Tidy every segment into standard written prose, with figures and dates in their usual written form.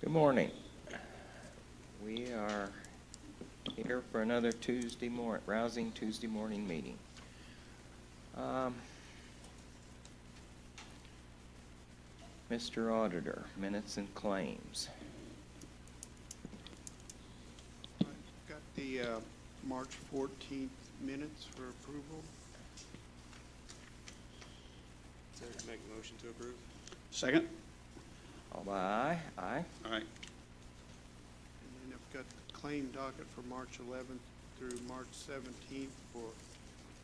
Good morning. We are here for another rousing Tuesday morning meeting. Mr. Auditor, minutes and claims. I've got the March 14th minutes for approval. So make a motion to approve? Second. All by aye? Aye. All right. And then I've got the claim docket for March 11th through March 17th for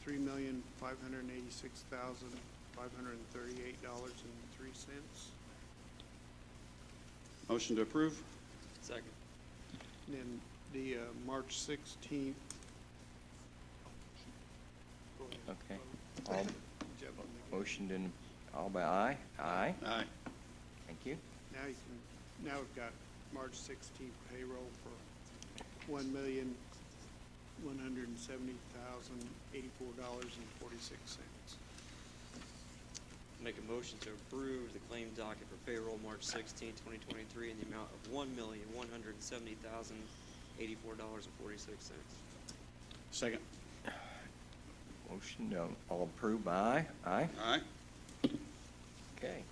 $3,586,538.03. Motion to approve? Second. And then the March 16th. Go ahead. Okay. Vote. All Jump on the gun. motioned in, all by aye? Aye. Aye. Thank you. Now we've got March 16th payroll for $1,170,084.46. Make a motion to approve the claim docket for payroll March 16, 2023 in the amount of $1,170,084.46. Second. Motion, all approved by aye? Aye. Aye. Okay.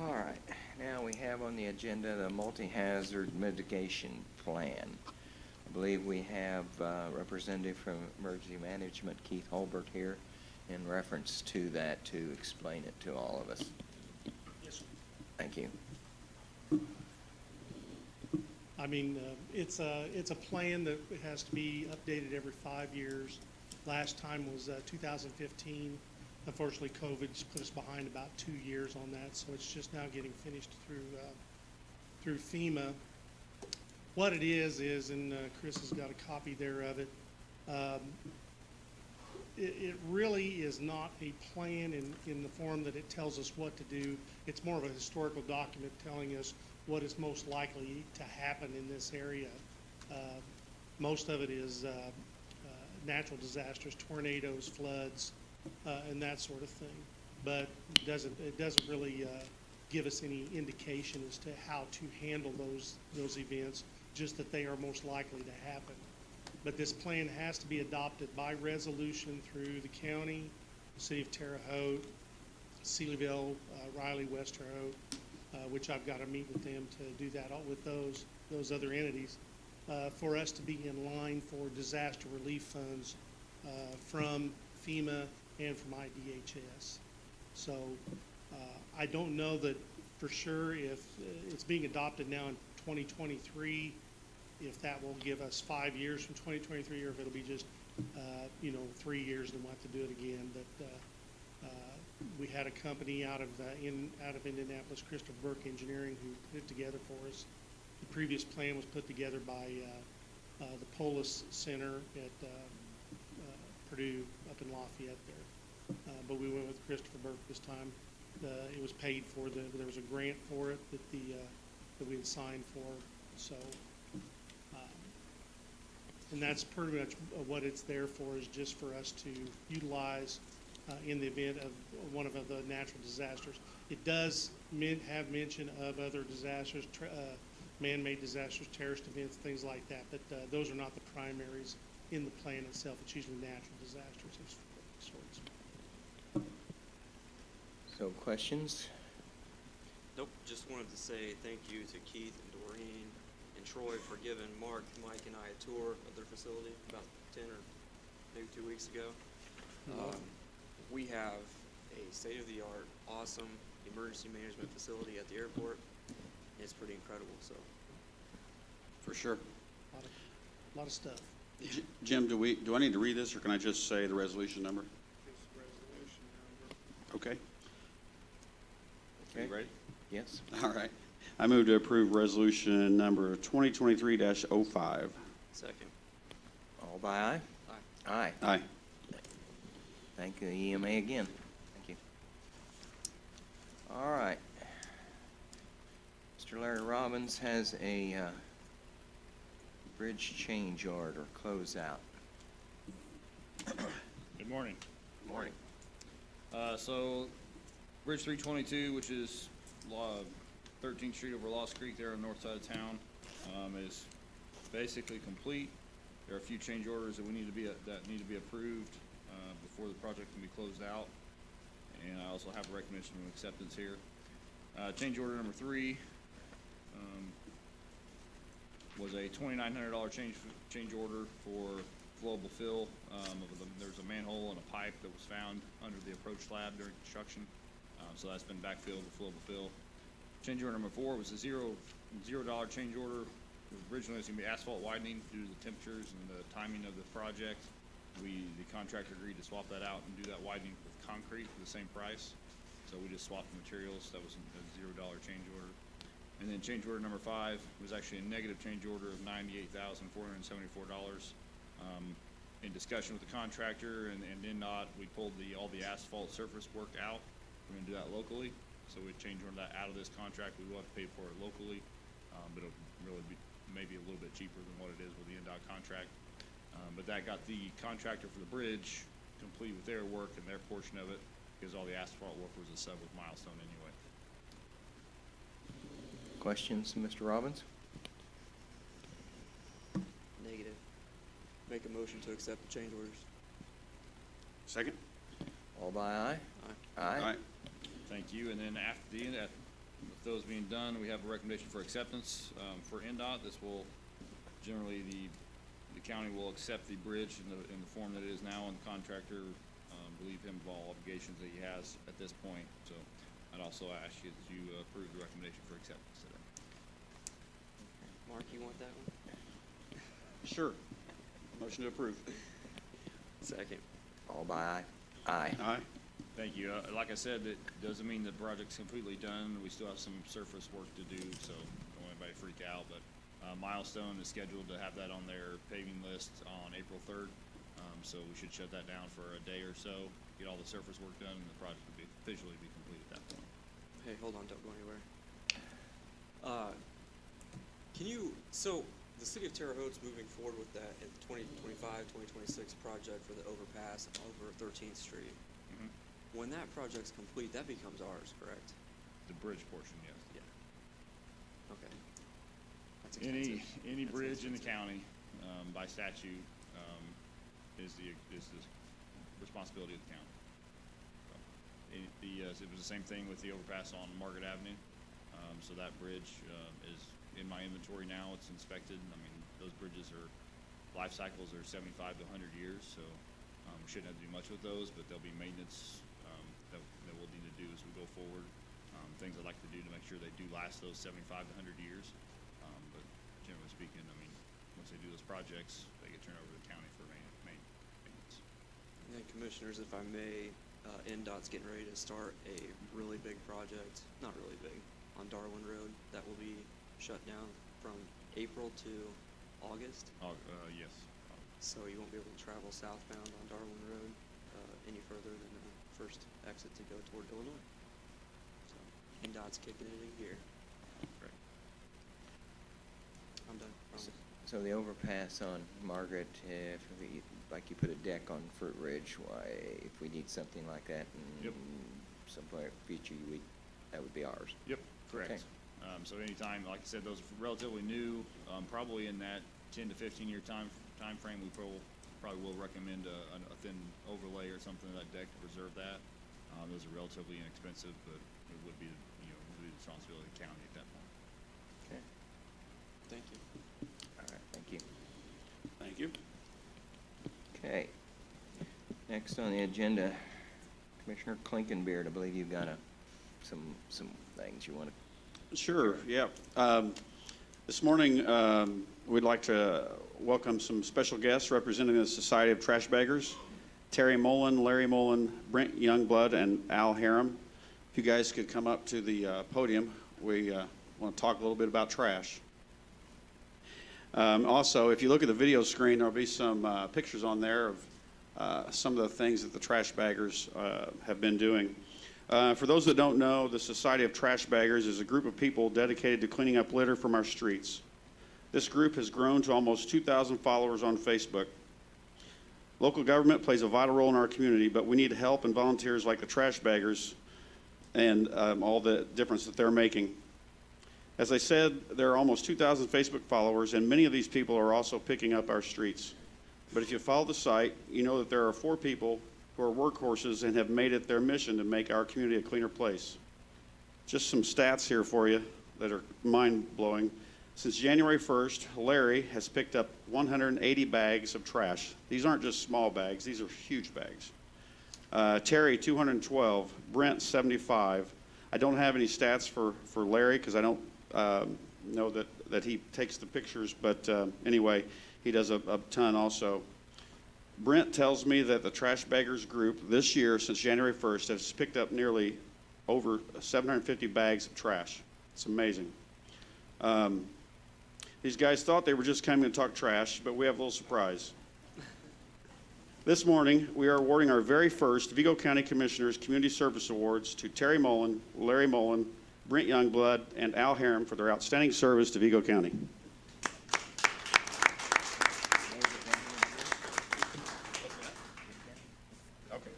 All right, now we have on the agenda the multi-hazard mitigation plan. I believe we have representative from Emergency Management, Keith Holbert, here in reference to that to explain it to all of us. Yes, sir. Thank you. I mean, it's a plan that has to be updated every 5 years. Last time was 2015. Unfortunately, COVID's put us behind about 2 years on that, so it's just now getting finished through FEMA. What it is, and Chris has got a copy there of it. It really is not a plan in the form that it tells us what to do. It's more of a historical document telling us what is most likely to happen in this area. Most of it is natural disasters, tornadoes, floods, and that sort of thing. But it doesn't really give us any indication as to how to handle those events, just that they are most likely to happen. But this plan has to be adopted by resolution through the county, the city of Terre Haute, Sealyville, Riley, West Terre Haute, which I've got to meet with them to do that, all with those other entities, for us to be in line for disaster relief funds from FEMA and from IDHS. So I don't know that for sure if it's being adopted now in 2023, if that will give us 5 years from 2023, or if it'll be just 3 years and we'll have to do it again. But we had a company out of Indianapolis, Christopher Burke Engineering, who put it together for us. The previous plan was put together by the Polis Center at Purdue up in Lafayette there. But we went with Christopher Burke this time. It was paid for. There was a grant for it that we had signed for. So, and that's pretty much what it's there for, is just for us to utilize in the event of one of the natural disasters. It does have mention of other disasters, man-made disasters, terrorist events, things like that, but those are not the primaries in the plan itself. It's usually natural disasters of sorts. So questions? Nope, just wanted to say thank you to Keith and Doreen and Troy for giving Mark, Mike, and I a tour of their facility about 10 or maybe 2 weeks ago. We have a state-of-the-art, awesome emergency management facility at the airport. It's pretty incredible, so. For sure. A lot of stuff. Jim, do I need to read this, or can I just say the resolution number? This resolution number. Okay. Okay. You ready? Yes. All right. I move to approve resolution number 2023-05. Second. All by aye? Aye. Aye. Aye. Thank the EMA again. Thank you. All right. Mr. Larry Robbins has a bridge change order closeout. Good morning. Morning. So Bridge 322, which is 13th Street over Lost Creek there on the north side of town, is basically complete. There are a few change orders that need to be approved before the project can be closed out. And I also have a recommendation of acceptance here. Change order number 3 was a $2,900 change order for flowable fill. There's a manhole and a pipe that was found under the approach slab during construction. So that's been backfilled with flowable fill. Change order number 4 was a $0 change order. Originally, it was going to be asphalt widening due to the temperatures and the timing of the project. The contractor agreed to swap that out and do that widening with concrete for the same price. So we just swapped the materials. That was a $0 change order. And then change order number 5 was actually a negative change order of $98,474. In discussion with the contractor and NDOT, we pulled all the asphalt surface work out. We're gonna do that locally, so we change order that out of this contract. We will have to pay for it locally, but it'll really be maybe a little bit cheaper than what it is with the NDOT contract. But that got the contractor for the bridge complete with their work and their portion of it, because all the asphalt work was a sub with Milestone anyway. Questions, Mr. Robbins? Negative. Make a motion to accept the change orders. Second? All by aye? Aye. Thank you. And then after with those being done, we have a recommendation for acceptance for NDOT. This will generally the county will accept the bridge in the form that it is now, and the contractor relieve him of all obligations that he has at this point. So I'd also ask you that you approve the recommendation for acceptance today. Mark, you want that one? Sure. Motion to approve. Second. All by aye? Aye. Aye. Thank you. Like I said, that doesn't mean the project's completely done. We still have some surface work to do, so don't want anybody to freak out. But Milestone is scheduled to have that on their paving list on April 3rd. So we should shut that down for a day or so, get all the surface work done, and the project will officially be complete at that point. Hey, hold on, don't go anywhere. So the city of Terre Haute's moving forward with that in the 2025-2026 project for the overpass over 13th Street. Mhm. When that project's complete, that becomes ours, correct? The bridge portion, yes. Yeah. Okay. That's Any expensive. bridge in the expensive. county, by statute, is the responsibility of the county. So, it was the same thing with the overpass on Margaret Avenue. So that bridge is in my inventory now. It's inspected. I mean, those bridges life cycles are 75 to 100 years, so we shouldn't have to do much with those, but there'll be maintenance that we'll need to do as we go forward. Things I'd like to do to make sure they do last those 75 to 100 years. But generally speaking, I mean, once they do those projects, they get turned over to the county for maintenance. And commissioners, if I may, NDOT's getting ready to start a really big project, not really big, on Darwin Road that will be shut down from April to August. Yes. So you won't be able to travel southbound on Darwin Road any further than the first exit to go toward Illinois. So NDOT's kicking it in gear. Great. I'm done. So the overpass on Margaret, like you put a deck on Fruit Ridge, if we need something like that in Yep. some point in the future, that would be ours. Yep, correct. Okay. So anytime, like I said, those are relatively new, probably in that 10 to 15-year time frame, we probably will recommend a thin overlay or something of that deck to preserve that. Those are relatively inexpensive, but it would be, the responsibility of the county at that point. Okay. Thank you. All right, thank you. Thank you. Okay. Next on the agenda, Commissioner Klinkenbeard, I believe you've got some things you want to. Sure, yeah. This morning, we'd like to welcome some special guests representing the Society of Trash Baggers. Terry Mullen, Larry Mullen, Brent Youngblood, and Al Harum. If you guys could come up to the podium, we want to talk a little bit about trash. Also, if you look at the video screen, there'll be some pictures on there of some of the things that the trash baggers have been doing. For those that don't know, the Society of Trash Baggers is a group of people dedicated to cleaning up litter from our streets. This group has grown to almost 2,000 followers on Facebook. Local government plays a vital role in our community, but we need help and volunteers like the trash baggers and all the difference that they're making. As I said, there are almost 2,000 Facebook followers, and many of these people are also picking up our streets. But if you follow the site, you know that there are 4 people who are workhorses and have made it their mission to make our community a cleaner place. Just some stats here for you that are mind-blowing. Since January 1st, Larry has picked up 180 bags of trash. These aren't just small bags, these are huge bags. Terry, 212, Brent, 75. I don't have any stats for Larry because I don't know that he takes the pictures, but anyway, he does a ton also. Brent tells me that the Trash Baggers group this year, since January 1st, has picked up nearly over 750 bags of trash. It's amazing. These guys thought they were just coming to talk trash, but we have a little surprise. This morning, we are awarding our very first Vigo County Commissioners Community Service Awards to Terry Mullen, Larry Mullen, Brent Youngblood, and Al Harum for their outstanding service to Vigo County. Okay.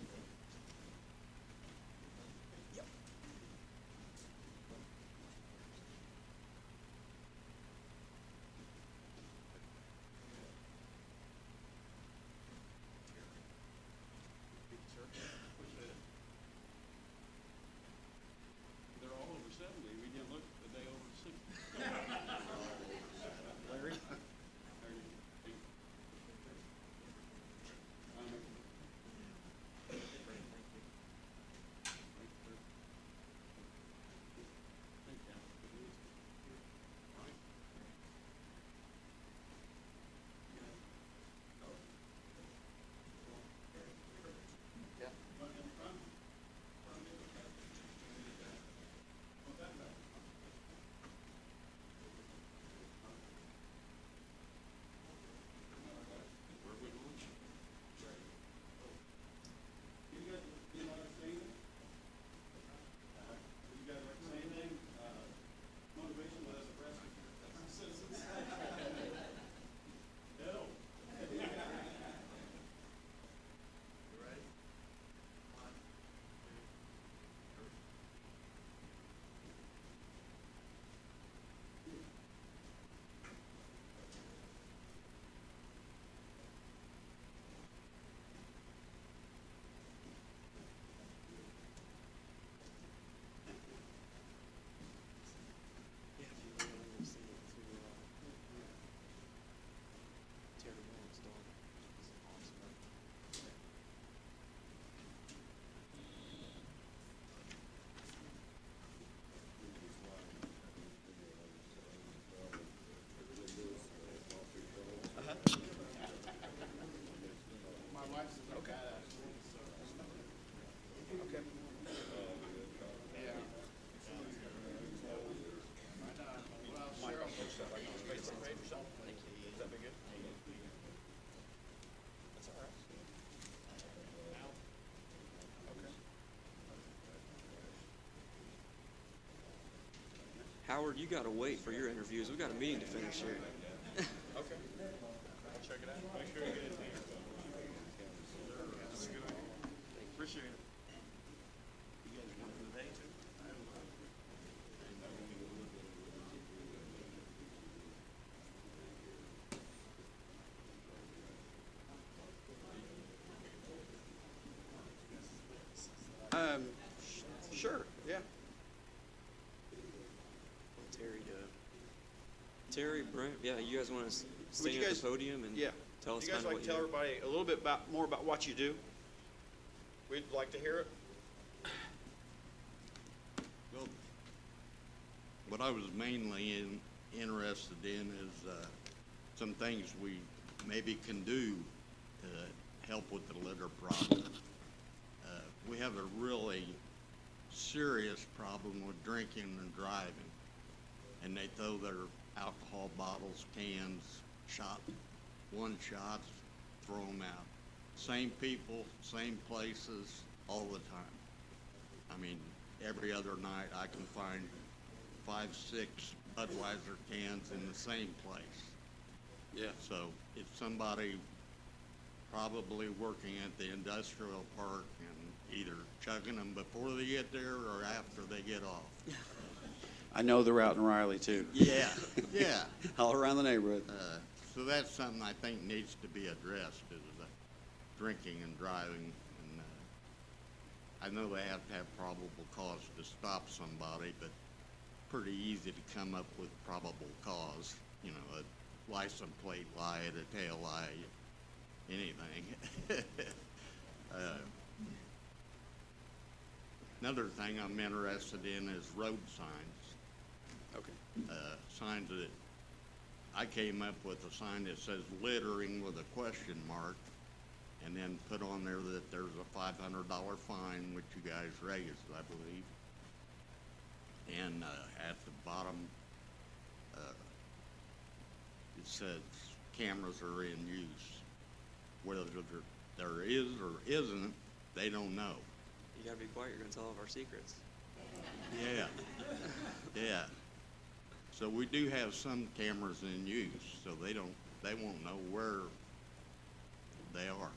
They're all over 70. We didn't look the day over 60. Larry? Yeah, if you really want to send it to Terry Mullen's daughter. She's awesome. Howard, you gotta wait for your interviews. We've got a meeting to finish here. Okay. I'll check it out. Make sure you get it here. That's a good idea. Appreciate it. You guys working today too? Sure, yeah. Terry, Brent, yeah, you guys want to Would stand you at guys- the podium and Yeah. tell us You guys kind of like what to you tell do? everybody a little bit more about what you do? We'd like to hear it. Well, what I was mainly interested in is some things we maybe can do to help with the litter problem. We have a really serious problem with drinking and driving, and they throw their alcohol bottles, cans, one shots, throw them out. Same people, same places, all the time. I mean, every other night I can find 5, 6 Budweiser cans in the same place. Yeah. So it's somebody probably working at the industrial park and either chugging them before they get there or after they get off. I know they're out in Riley too, Yeah, yeah. all around the neighborhood. So that's something I think needs to be addressed, is drinking and driving. And I know they have to have probable cause to stop somebody, but pretty easy to come up with probable cause. You know, a license plate lie, a tail lie, anything. Another thing I'm interested in is road signs. Okay. Signs that, I came up with a sign that says littering with a question mark, and then put on there that there's a $500 fine, which you guys raised, I believe. And at the bottom, it says cameras are in use. Whether there is or isn't, they don't know. You gotta be quiet, you're gonna tell all of our secrets. Yeah, yeah. So we do have some cameras in use, so they won't know where they are.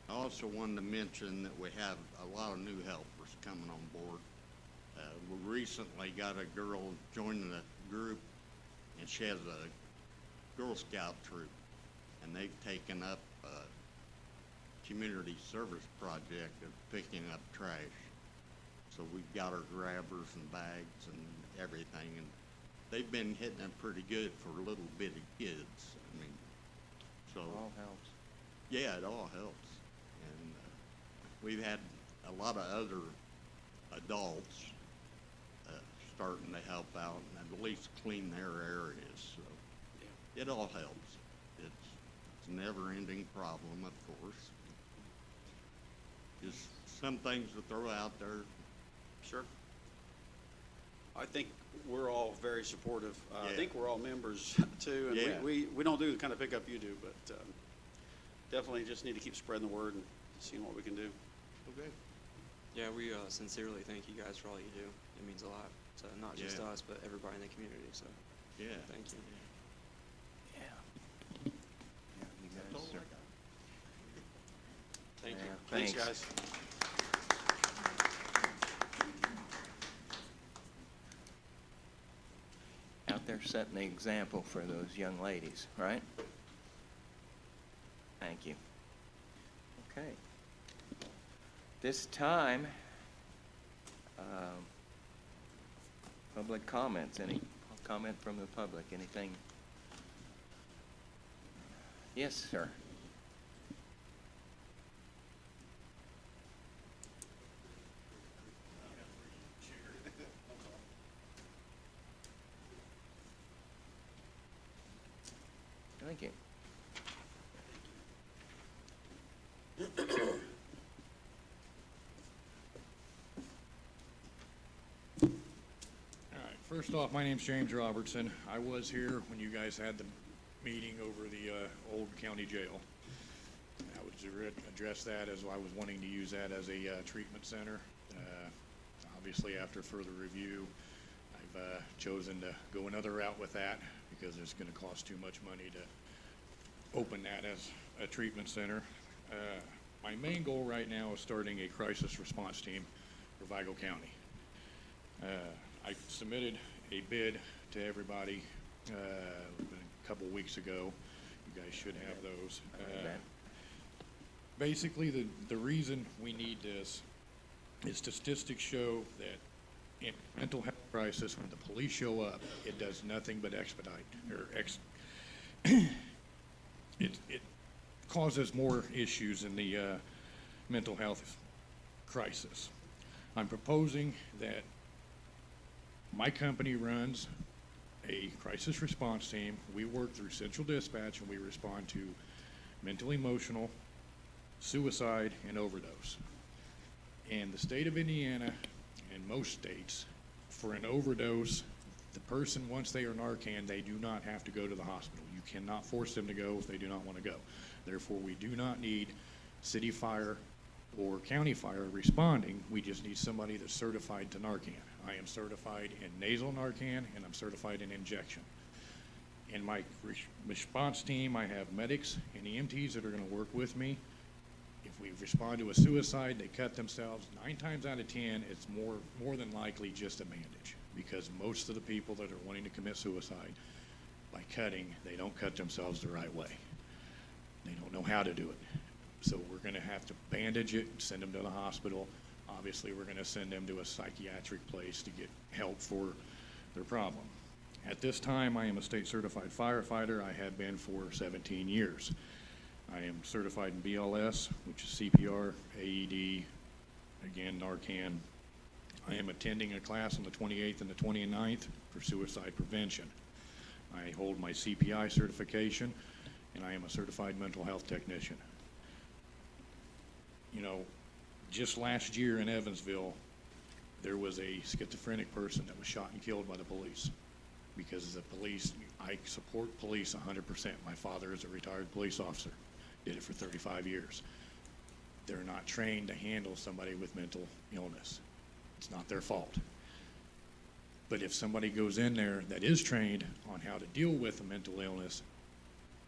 I also wanted to mention that we have a lot of new helpers coming on board. We recently got a girl joining the group, and she has a Girl Scout troop, and they've taken up a community service project of picking up trash. So we've got our grabbers and bags and everything, and they've been hitting it pretty good for little bitty kids. I mean, so. All helps. Yeah, it all helps. And we've had a lot of other adults starting to help out and at least clean their areas. So it all helps. It's a never-ending problem, of course. Just some things to throw out there. Sure. I think we're all very supportive. I Yeah. think we're all members too, and Yeah. we don't do the kind of pickup you do, but definitely just need to keep spreading the word and seeing what we can do. Okay. Yeah, we sincerely thank you guys for all you do. It means a lot to not just Yeah. us, but everybody in the community, so Yeah. thank you. Yeah. Yeah, you That's all guys I are. got. Thank you. Yeah, Thanks, thanks. guys. Out there setting the example for those young ladies, right? Thank you. Okay. This time, public comments. Any comment from the public? Anything? Yes, sir. Thank you. All right, first off, my name's James Robertson. I was here when you guys had the meeting over the old county jail. I would address that as I was wanting to use that as a treatment center. Obviously, after further review, I've chosen to go another route with that because it's going to cost too much money to open that as a treatment center. My main goal right now is starting a crisis response team for Vigo County. I submitted a bid to everybody a couple weeks ago. You guys should have those. that. Basically, the reason we need this is statistics show that in mental health crisis, when the police show up, it does nothing but expedite, or it causes more issues in the mental health crisis. I'm proposing that my company runs a crisis response team. We work through Central Dispatch and we respond to mental, emotional, suicide, and overdose. In the state of Indiana and most states, for an overdose, the person, once they are Narcan, they do not have to go to the hospital. You cannot force them to go if they do not want to go. Therefore, we do not need city fire or county fire responding. We just need somebody that's certified to Narcan. I am certified in nasal Narcan, and I'm certified in injection. In my response team, I have medics and EMTs that are going to work with me If we respond to a suicide, they cut themselves, 9 times out of 10, it's more than likely just a bandage, because most of the people that are wanting to commit suicide, by cutting, they don't cut themselves the right way. They don't know how to do it. So we're gonna have to bandage it, send them to the hospital. Obviously, we're gonna send them to a psychiatric place to get help for their problem. At this time, I am a state certified firefighter. I have been for 17 years. I am certified in BLS, which is CPR, AED, again, Narcan. I am attending a class on the 28th and the 29th for suicide prevention. I hold my CPI certification, and I am a certified mental health technician. You know, just last year in Evansville, there was a schizophrenic person that was shot and killed by the police. Because the police, I support police 100%. My father is a retired police officer, did it for 35 years. They're not trained to handle somebody with mental illness. It's not their fault. But if somebody goes in there that is trained on how to deal with a mental illness,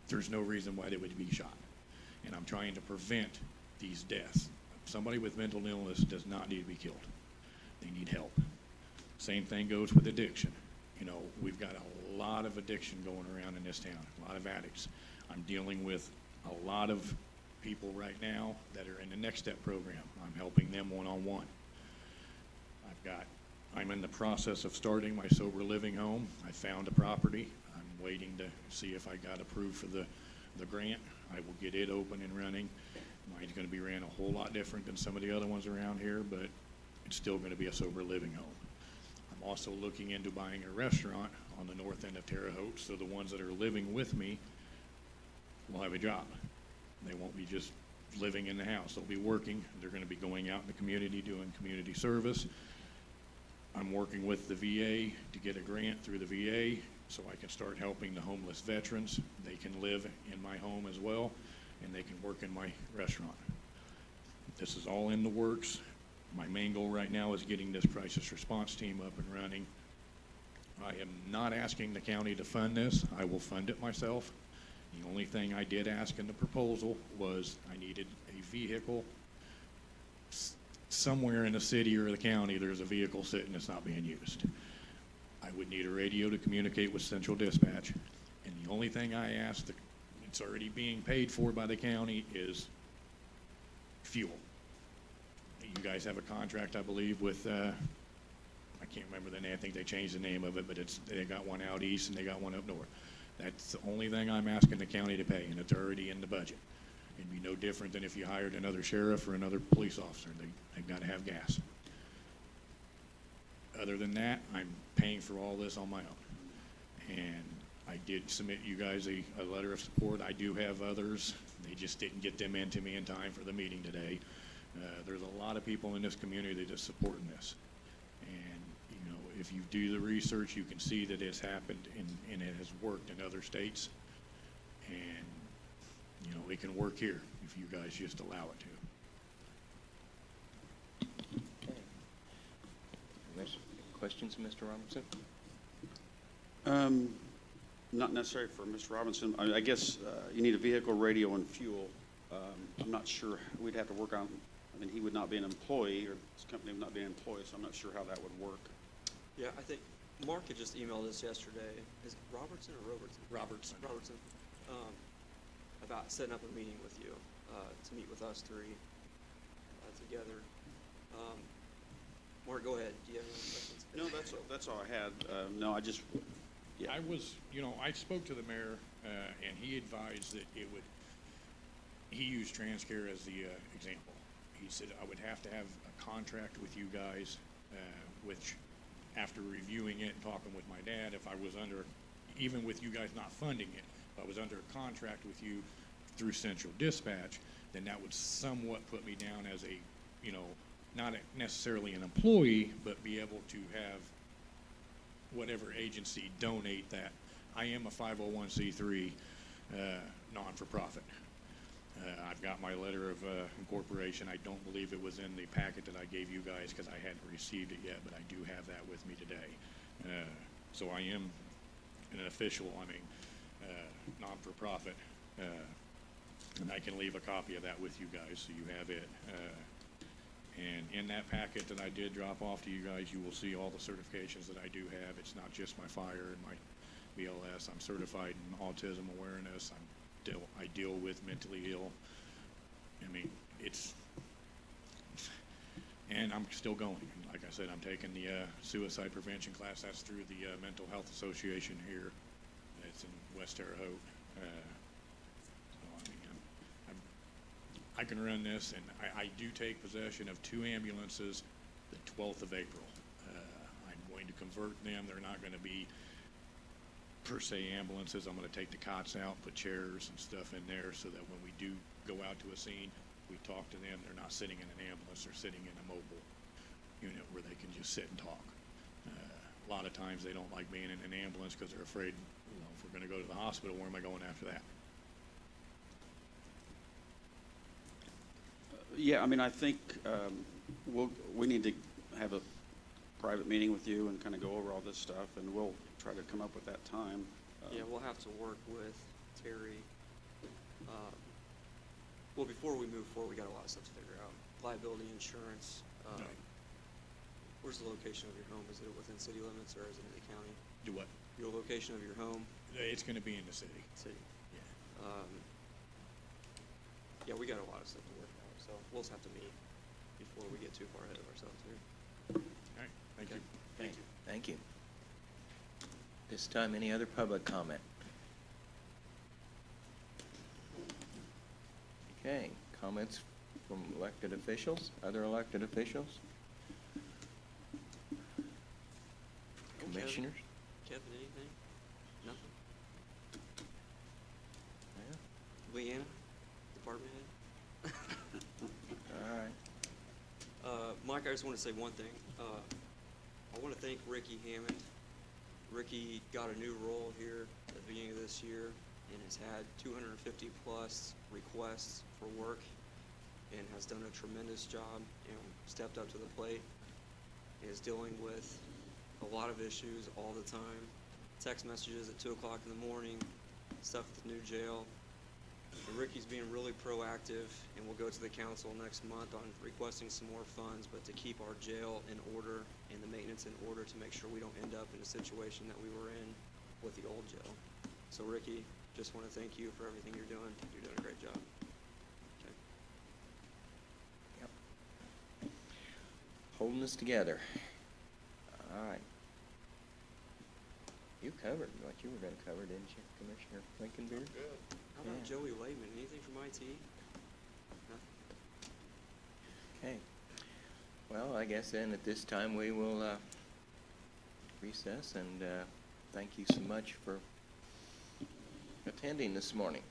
there's no reason why they would be shot. And I'm trying to prevent these deaths. Somebody with mental illness does not need to be killed. They need help. Same thing goes with addiction. You know, we've got a lot of addiction going around in this town, a lot of addicts. I'm dealing with a lot of people right now that are in the Next Step program. I'm helping them one-on-one. I'm in the process of starting my sober living home. I found a property. I'm waiting to see if I got approved for the grant. I will get it open and running. Mine's gonna be ran a whole lot different than some of the other ones around here, but it's still gonna be a sober living home. I'm also looking into buying a restaurant on the north end of Terre Haute, so the ones that are living with me will have a job. They won't be just living in the house. They'll be working. They're gonna be going out in the community doing community service. I'm working with the VA to get a grant through the VA so I can start helping the homeless veterans. They can live in my home as well, and they can work in my restaurant. This is all in the works. My main goal right now is getting this crisis response team up and running. I am not asking the county to fund this. I will fund it myself. The only thing I did ask in the proposal was I needed a vehicle. Somewhere in the city or the county, there's a vehicle sitting that's not being used. I would need a radio to communicate with Central Dispatch. And the only thing I asked, it's already being paid for by the county, is fuel. You guys have a contract, I believe, with, I can't remember the name, I think they changed the name of it, but they got one out east and they got one up north. That's the only thing I'm asking the county to pay, and it's already in the budget. It'd be no different than if you hired another sheriff or another police officer. They've got to have gas. Other than that, I'm paying for all this on my own. And I did submit you guys a letter of support. I do have others. They just didn't get them into me in time for the meeting today. There's a lot of people in this community that are supporting this. And, you know, if you do the research, you can see that it's happened and it has worked in other states. And, you know, it can work here if you guys just allow it to. Okay. Questions, Mr. Robinson? Not necessarily for Mr. Robinson. I guess you need a vehicle, radio, and fuel. I'm not sure. We'd have to work on, I mean, he would not be an employee, or his company would not be an employee, so I'm not sure how that would work. Yeah, I think Mark had just emailed us yesterday. Is it Robertson or Robertson? Robertson. Robertson. About setting up a meeting with you to meet with us three together. Mark, go ahead. Do you have any questions? No, that's all I had. No, I just, yeah. I was, you know, I spoke to the mayor, and he advised that he used TransCare as the example. He said I would have to have a contract with you guys, which after reviewing it and talking with my dad, if I was under, even with you guys not funding it, if I was under a contract with you through Central Dispatch, then that would somewhat put me down as a, you know, not necessarily an employee, but be able to have whatever agency donate that. I am a 501c3 non-for-profit. I've got my letter of incorporation. I don't believe it was in the packet that I gave you guys because I hadn't received it yet, but I do have that with me today. So I am an official, non-for-profit And I can leave a copy of that with you guys, so you have it. And in that packet that I did drop off to you guys, you will see all the certifications that I do have. It's not just my fire and my BLS. I'm certified in autism awareness. I deal with mentally ill. I mean, and I'm still going. Like I said, I'm taking the suicide prevention class. That's through the Mental Health Association here. It's in West Terre Haute. So, I mean, I can run this, and I do take possession of 2 ambulances the 12th of April. I'm going to convert them. They're not going to be per se ambulances. I'm going to take the cots out, put chairs and stuff in there so that when we do go out to a scene, we talk to them. They're not sitting in an ambulance. They're sitting in a mobile unit where they can just sit and talk. A lot of times they don't like being in an ambulance because they're afraid, you know, if we're going to go to the hospital, where am I going after that? Yeah, I mean, I think we need to have a private meeting with you and kind of go over all this stuff, and we'll try to come up with that time. Yeah, we'll have to work with Terry. Well, before we move forward, we got a lot of stuff to figure out. Liability insurance. Right. Where's the location of your home? Is it within city limits or is it in the county? Do what? Your location of your home? It's going to be in the city. City. Yeah. Yeah, we got a lot of stuff to work out, so we'll just have to meet before we get too far ahead of ourselves here. All right. Thank you. Thank you. Thank you. This time, any other public comment? Okay, comments from elected officials, other elected officials? Commissioners? Kevin, anything? Nothing? Yeah. Leanna, department head? All right. Mike, I just want to say one thing. I want to thank Ricky Hammond. Ricky got a new role here at the beginning of this year and has had 250 plus requests for work and has done a tremendous job, stepped up to the plate, is dealing with a lot of issues all the time. Text messages at 2 o'clock in the morning, stuff at the new jail. And Ricky's being really proactive, and we'll go to the council next month on requesting some more funds, but to keep our jail in order and the maintenance in order to make sure we don't end up in a situation that we were in with the old jail. So Ricky, just want to thank you for everything you're doing. You're doing a great job. Okay. Yep. Holding us together. All right. You covered what you were going to cover, didn't you, Commissioner Lincolnbeard? Good. How about Yeah. Joey Layman? Anything from IT? Nothing? Okay. Well, I guess then at this time we will recess, and thank you so much for attending this morning.